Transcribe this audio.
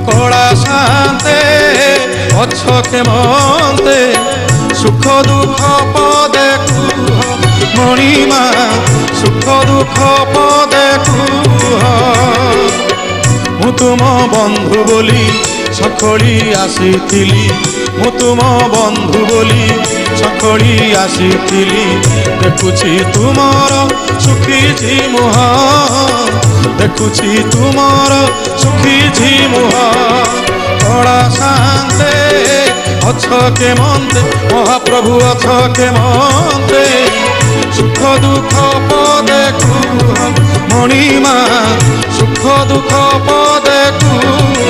কড়া শান্তে অছ কেমন্তে সুখ দুঃখ পদে কুহ মণিমা সুখ দুঃখ পদে কুহ মু তুম বন্ধু বলি সখଳି আসিছিলি মু তুম বন্ধু বলি সখଳି আসিছিলি দেখুছি তুমর সুখিছি মুহ দেখুছি তুমর সুখিছি মুহ কড়া শান্তে অছ কেমন্তে মহাপ্রভু অছ কেমন্তে সুখ দুঃখ পদে কুহ মণিমা সুখ দুঃখ পদে কুহ